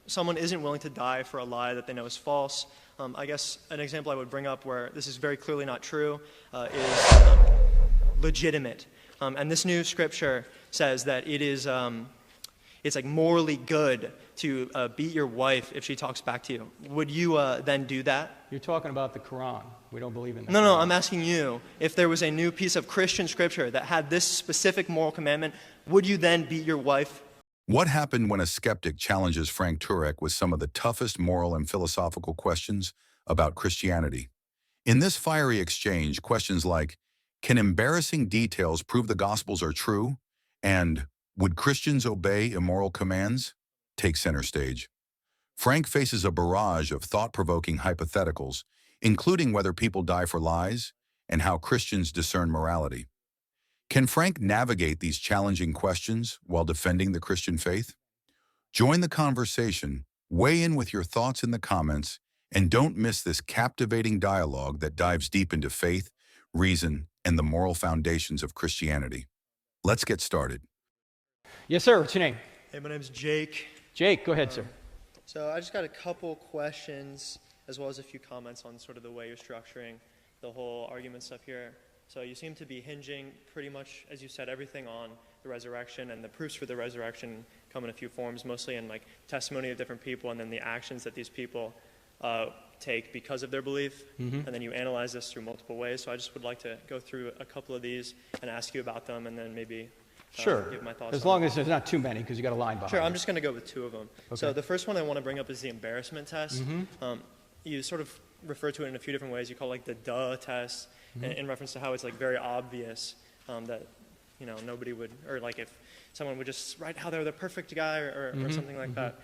someone isn't willing to die for a lie that they know is false. I guess an example I would bring up where this is very clearly not true is legitimate. And this new scripture says that it's like morally good to beat your wife if she talks back to you. Would you then do that? You're talking about the Quran. We don't believe in the No, Quran. I'm asking you, if there was a new piece of Christian scripture that had this specific moral commandment, would you then beat your wife? What happened when a skeptic challenges Frank Turek with some of the toughest moral and philosophical questions about Christianity? In this fiery exchange, questions like, can embarrassing details prove the Gospels are true? And would Christians obey immoral commands? Take center stage. Frank faces a barrage of thought-provoking hypotheticals, including whether people die for lies and how Christians discern morality. Can Frank navigate these challenging questions while defending the Christian faith? Join the conversation, weigh in with your thoughts in the comments, and don't miss this captivating dialogue that dives deep into faith, reason, and the moral foundations of Christianity. Let's get started. Yes, sir. What's your name? Hey, my name's Jake. Jake, go ahead, sir. So I just got a couple questions as well as a few comments on sort of the way you're structuring the whole argument stuff here. So you seem to be hinging pretty much, as you said, everything on the resurrection, and the proofs for the resurrection come in a few forms, mostly in like testimony of different people and then the actions that these people take because of their belief. And then you analyze this through multiple ways. So I just would like to go through a couple of these and ask you about them, and then maybe give my thoughts. As long as there's not too many, because you got a line behind. Sure, I'm you. just going to go with two of them. Okay. So the first one I want to bring up is the embarrassment test. You sort of refer to it in a few different ways. You call it like the duh test, in reference to how it's like very obvious that nobody would, or like if someone would just write how they're the perfect guy or something like that.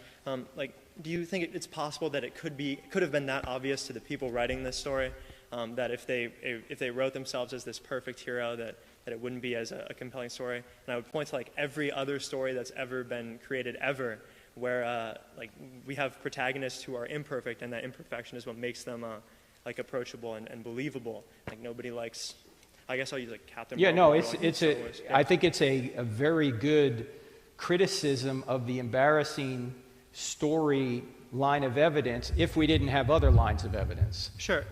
Like, do you think it's possible that it could have been that obvious to the people writing this story, that if they wrote themselves as this perfect hero, that it wouldn't be as a compelling story? And I would point to like every other story that's ever been created ever, where like we have protagonists who are imperfect, and that imperfection is what makes them like approachable and believable. Like nobody likes, I guess I'll use like Captain Marvel. I think it's a very good criticism of the embarrassing story line of evidence if we didn't have other lines of evidence. Sure.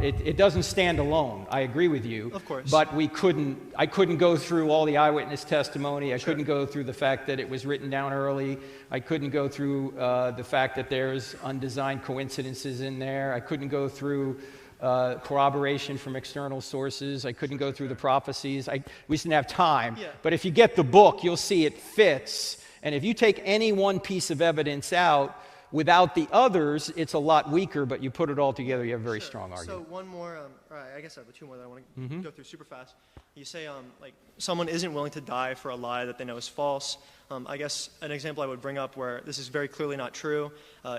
It doesn't stand alone. I agree with you. Of course. But I couldn't go through all the eyewitness testimony. I couldn't go through the fact that it was written down early. I couldn't go through the fact that there's undesigned coincidences in there. I couldn't go through corroboration from external sources. I couldn't go through the prophecies. We just didn't have time. Yeah. But if you get the book, you'll see it fits. And if you take any one piece of evidence out, without the others, it's a lot weaker, but you put it all together, you have a very strong argument. So one more, I guess I have two more that I want to go through super fast. You say like someone isn't willing to die for a lie that they know is false. I guess an example I would bring up where this is very clearly not true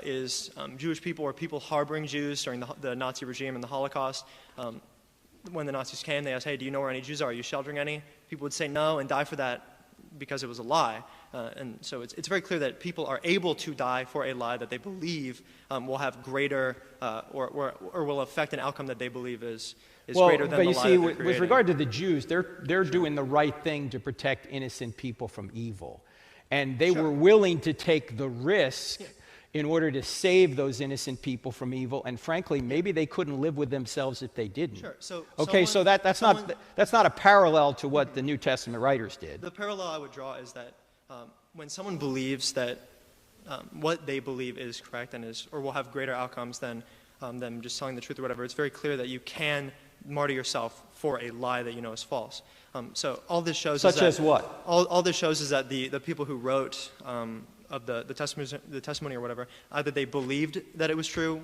is Jewish people or people harboring Jews during the Nazi regime and the Holocaust. When the Nazis came, they asked, hey, do you know where any Jews are? Are you sheltering any? People would say no and die for that because it was a lie. And so it's very clear that people are able to die for a lie that they believe will have greater or will affect an outcome that they believe is greater than the lie that they're But you see, with creating. regard to the Jews, they're doing the right thing to protect innocent people from evil. And they were willing to take the risk in order to save those innocent people from evil. And frankly, maybe they couldn't live with themselves if they didn't. Sure. So that's not a parallel to what the New Testament writers did. The parallel I would draw is that when someone believes that what they believe is correct and or will have greater outcomes than them just telling the truth or whatever, it's very clear that you can martyr yourself for a lie that you know is false. So all this shows Such as what? All this shows is that the people who wrote of the testimony or whatever, either they believed that it was true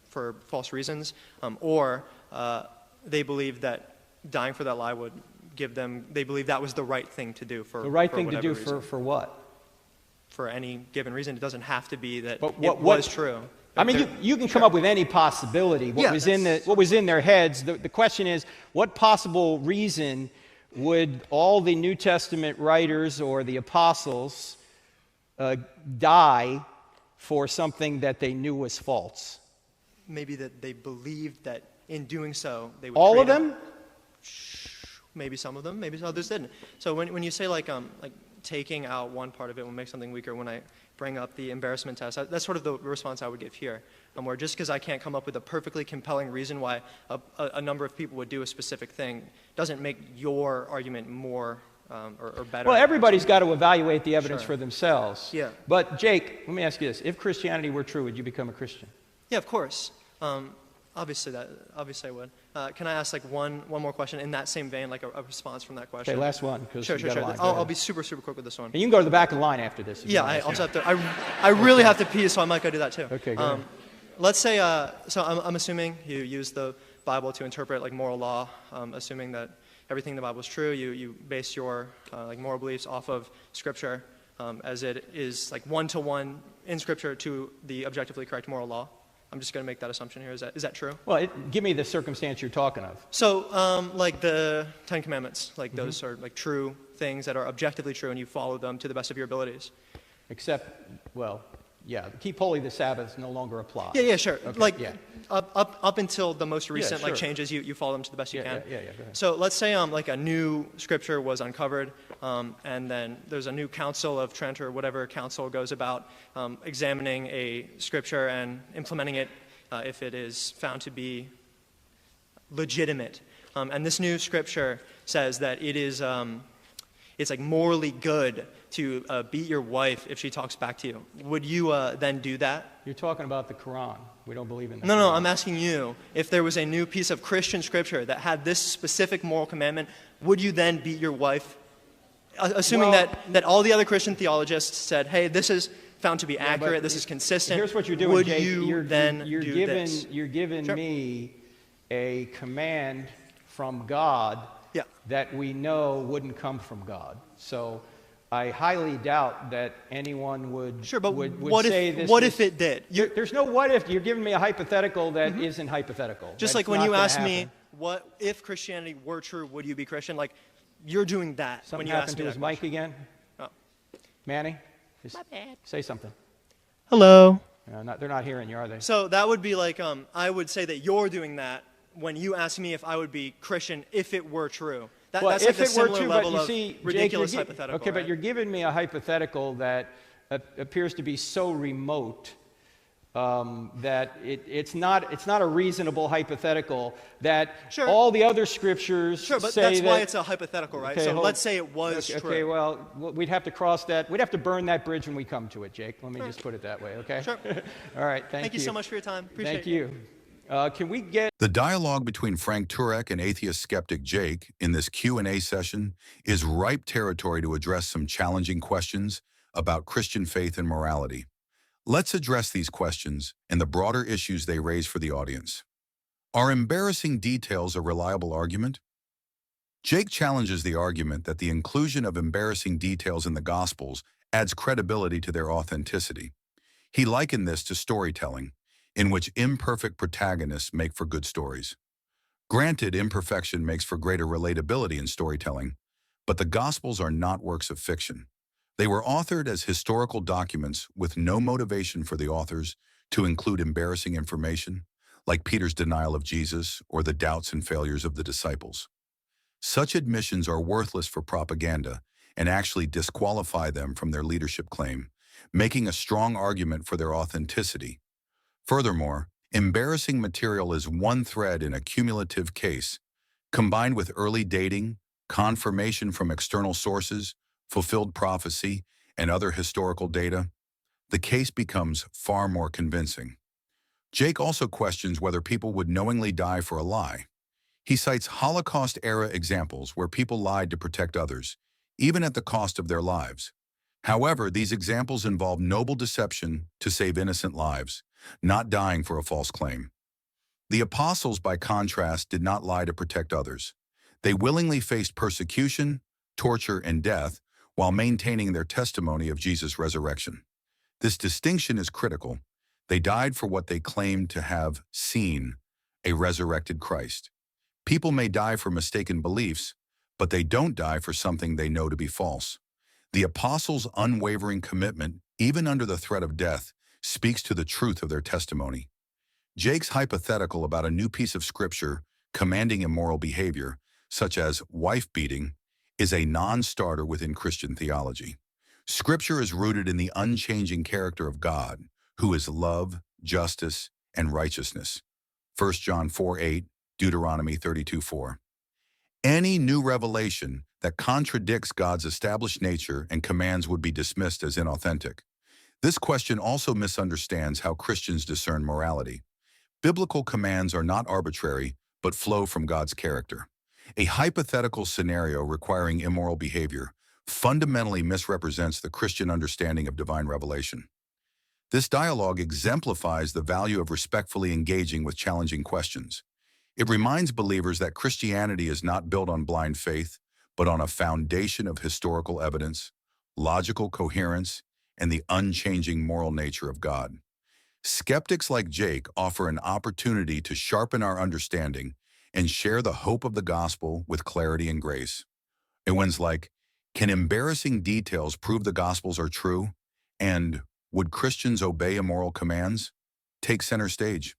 for false reasons, or they believed that dying for that lie would give them, they believed that was the right thing to do for the right for thing to do reason. For what? For any given reason. It doesn't have to be that But it was true. I mean, you can come up with any possibility. What was in their heads. The question is, what possible reason would all the New Testament writers or the apostles die for something that they knew was false? Maybe that they believed that in doing so they would. All of them? Maybe some of them. Maybe others didn't. So when you say like taking out one part of it will make something weaker, when I bring up the embarrassment test. That's sort of the response I would give here, where just because I can't come up with a perfectly compelling reason why a number of people would do a specific thing doesn't make your argument more or better. Well, everybody's got to evaluate the evidence for themselves. Yeah. But Jake, let me ask you this. If Christianity were true, would you become a Christian? Yeah, of course. Obviously I would. Can I ask like one more question in that same vein, like a response from that question? Okay, last one. Sure. I'll be super quick with this one. And you can go to the back of the line after this. Yeah, I also have to. I really have to pee, so I might go do that too. Okay, go ahead. Let's say, so I'm assuming you use the Bible to interpret like moral law, assuming that everything in the Bible is true. You base your like moral beliefs off of Scripture, as it is like one-to-one in Scripture to the objectively correct moral law. I'm just going to make that assumption here. Is that true? Well, give me the circumstance you're talking of. So, like the Ten Commandments, like those are like true things that are objectively true, and you follow them to the best of your abilities. Except, well, yeah, keep holy the Sabbath no longer applies. Yeah, sure. Okay, like yeah. up until the most recent sure. like changes, you follow them to the best you can. Yeah, go ahead. So let's say like a new scripture was uncovered, and then there's a new council of Trent or whatever council goes about examining a scripture and implementing it if it is found to be legitimate. And this new scripture says that it is it's like morally good to beat your wife if she talks back to you. Would you then do that? You're talking about the Quran. We don't believe in that. No, I'm asking you, if there was a new piece of Christian scripture that had this specific moral commandment, would you then beat your wife? Assuming that all the other Christian theologists said, hey, this is found to be accurate, this is consistent. Here's what you're doing, would Jake. you then do this? You're giving Sure. me a command from God that we know wouldn't come from God. So I highly doubt that anyone would, sure, but would what say if, this. What if it did? There's no what if. You're giving me a hypothetical that isn't hypothetical. Just That's like when not you gonna asked happen. me, what if Christianity were true, would you be Christian? Like, you're doing that Something when you happened asked to me his that mic question. again? Oh. Manny? Say something. Hello. They're not hearing you, are they? So that would be like, I would say that you're doing that when you ask me if I would be Christian if it were true. That's like a similar level of ridiculous hypothetical. Okay, but right? you're giving me a hypothetical that appears to be so remote that it's not a reasonable hypothetical that Sure. all the other scriptures Sure, but say that's that, why it's a hypothetical, right? Okay, So let's say it was true. Okay, well, we'd have to cross that. We'd have to burn that bridge when we come to it, Jake. Let me just put it that way, okay? Sure. All right, Thank you so much for your time. Appreciate Thank it. you. Can we get... The dialogue between Frank Turek and atheist skeptic Jake in this Q&A session is ripe territory to address some challenging questions about Christian faith and morality. Let's address these questions and the broader issues they raise for the audience. Are embarrassing details a reliable argument? Jake challenges the argument that the inclusion of embarrassing details in the Gospels adds credibility to their authenticity. He likened this to storytelling, in which imperfect protagonists make for good stories. Granted, imperfection makes for greater relatability in storytelling, but the Gospels are not works of fiction. They were authored as historical documents with no motivation for the authors to include embarrassing information, like Peter's denial of Jesus or the doubts and failures of the disciples. Such admissions are worthless for propaganda and actually disqualify them from their leadership claim, making a strong argument for their authenticity. Furthermore, embarrassing material is one thread in a cumulative case. Combined with early dating, confirmation from external sources, fulfilled prophecy, and other historical data, the case becomes far more convincing. Jake also questions whether people would knowingly die for a lie. He cites Holocaust-era examples where people lied to protect others, even at the cost of their lives. However, these examples involve noble deception to save innocent lives, not dying for a false claim. The apostles, by contrast, did not lie to protect others. They willingly faced persecution, torture, and death while maintaining their testimony of Jesus' resurrection. This distinction is critical. They died for what they claimed to have seen, a resurrected Christ. People may die for mistaken beliefs, but they don't die for something they know to be false. The apostles' unwavering commitment, even under the threat of death, speaks to the truth of their testimony. Jake's hypothetical about a new piece of scripture commanding immoral behavior, such as wife beating, is a non-starter within Christian theology. Scripture is rooted in the unchanging character of God, who is love, justice, and righteousness. 1 John 4:8, Deuteronomy 32:4. Any new revelation that contradicts God's established nature and commands would be dismissed as inauthentic. This question also misunderstands how Christians discern morality. Biblical commands are not arbitrary, but flow from God's character. A hypothetical scenario requiring immoral behavior fundamentally misrepresents the Christian understanding of divine revelation. This dialogue exemplifies the value of respectfully engaging with challenging questions. It reminds believers that Christianity is not built on blind faith, but on a foundation of historical evidence, logical coherence, and the unchanging moral nature of God. Skeptics like Jake offer an opportunity to sharpen our understanding and share the hope of the gospel with clarity and grace. And one's like, can embarrassing details prove the gospels are true? And would Christians obey immoral commands? Take center stage.